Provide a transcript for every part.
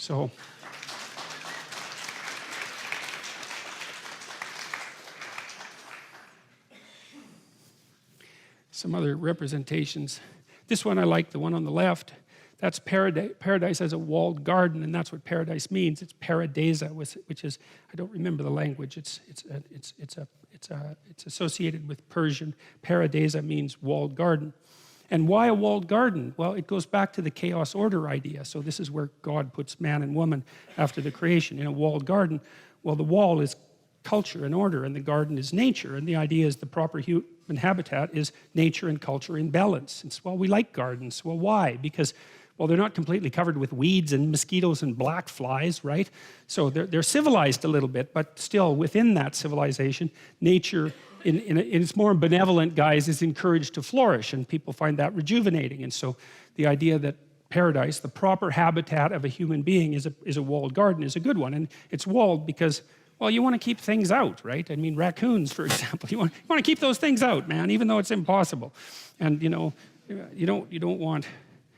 So some other representations. This one I like, the one on the left. That's paradise as a walled garden, and that's what paradise means. It's paradisa, which is, I don't remember the language. It's associated with Persian. Paradisa means walled garden. And why a walled garden? Well, it goes back to the chaos order idea. So this is where God puts man and woman after the creation in a walled garden. Well, the wall is culture and order, and the garden is nature. And the idea is the proper human habitat is nature and culture in balance. It's, well, we like gardens. Well, why? Because, well, they're not completely covered with weeds and mosquitoes and black flies, right? So they're civilized a little bit, but still within that civilization, nature in its more benevolent guise is encouraged to flourish, and people find that rejuvenating. And so the idea that paradise, the proper habitat of a human being, is a walled garden is a good one. And it's walled because, well, you want to keep things out, right? I mean, raccoons, for example, you want to keep those things out, man, even though it's impossible. And you know, you don't want,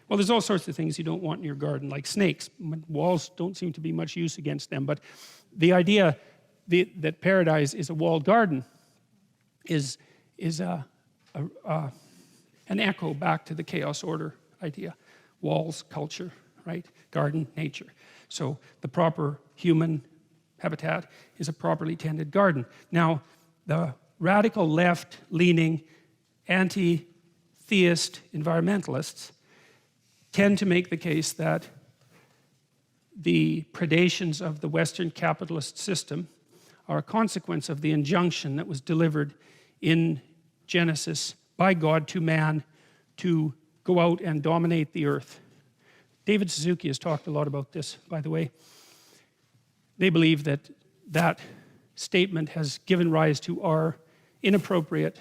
well, there's all sorts of things you don't want in your garden, like snakes. Walls don't seem to be much use against them, but the idea that paradise is a walled garden is an echo back to the chaos order idea. Walls, culture, right? Garden, nature. So the proper human habitat is a properly tended garden. Now, the radical left-leaning, anti-theist environmentalists tend to make the case that the predations of the Western capitalist system are a consequence of the injunction that was delivered in Genesis by God to man to go out and dominate the earth. David Suzuki has talked a lot about this, by the way. They believe that that statement has given rise to our inappropriate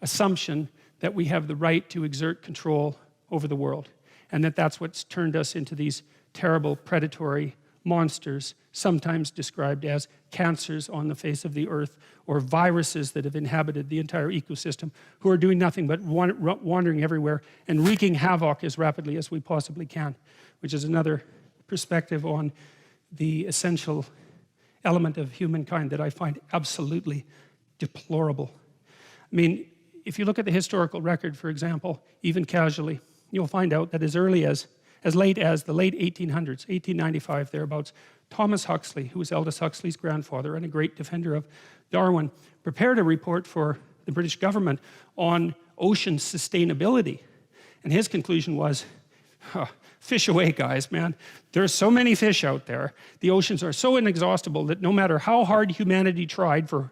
assumption that we have the right to exert control over the world, and that that's what's turned us into these terrible predatory monsters, sometimes described as cancers on the face of the earth, or viruses that have inhabited the entire ecosystem, who are doing nothing but wandering everywhere and wreaking havoc as rapidly as we possibly can, which is another perspective on the essential element of humankind that I find absolutely deplorable. I mean, if you look at the historical record, for example, even casually, you'll find out that as late as the late 1800s, 1895, thereabouts, Thomas Huxley, who was Aldous Huxley's grandfather and a great defender of Darwin, prepared a report for the British government on ocean sustainability. And his conclusion was, fish away, guys, man. There's so many fish out there. The oceans are so inexhaustible that no matter how hard humanity tried for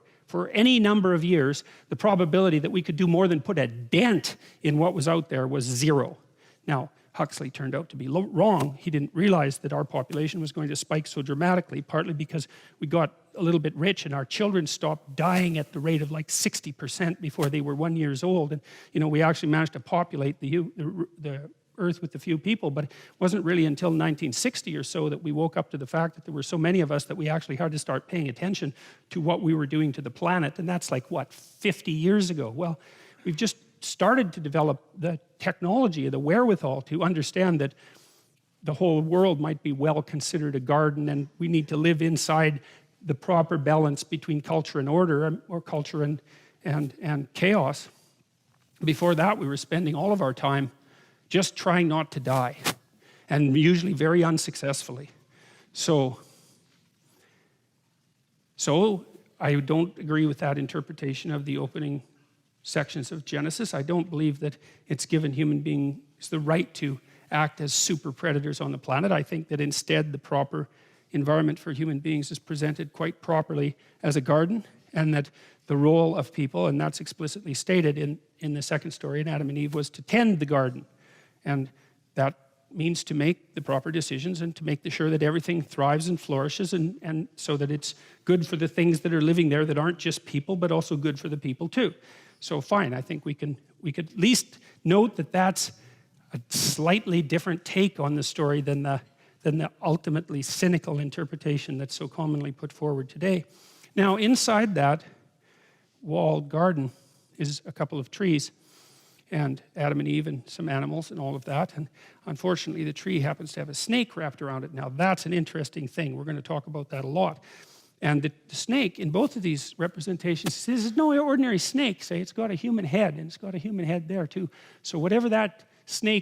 any number of years, the probability that we could do more than put a dent in what was out there was zero. Now, Huxley turned out to be wrong. He didn't realize that our population was going to spike so dramatically, partly because we got a little bit rich and our children stopped dying at the rate of like 60% before they were 1 year old. And, you know, we actually managed to populate the earth with a few people, but it wasn't really until 1960 or so that we woke up to the fact that there were so many of us that we actually had to start paying attention to what we were doing to the planet. And that's like, what, 50 years ago? Well, we've just started to develop the technology, the wherewithal to understand that the whole world might be well considered a garden, and we need to live inside the proper balance between culture and order, or culture and chaos. Before that, we were spending all of our time just trying not to die, and usually very unsuccessfully. So I don't agree with that interpretation of the opening sections of Genesis. I don't believe that it's given human beings the right to act as super predators on the planet. I think that instead the proper environment for human beings is presented quite properly as a garden, and that the role of people, and that's explicitly stated in the second story in Adam and Eve, was to tend the garden. And that means to make the proper decisions and to make sure that everything thrives and flourishes, and so that it's good for the things that are living there that aren't just people, but also good for the people too. So fine, I think we could at least note that that's a slightly different take on the story than the ultimately cynical interpretation that's so commonly put forward today. Now, inside that walled garden is a couple of trees, and Adam and Eve and some animals and all of that. And unfortunately, the tree happens to have a snake wrapped around it. Now, that's an interesting thing. We're going to talk about that a lot. And the snake in both of these representations, this is no ordinary snake. Say it's got a human head, and it's got a human head there too. So whatever that snake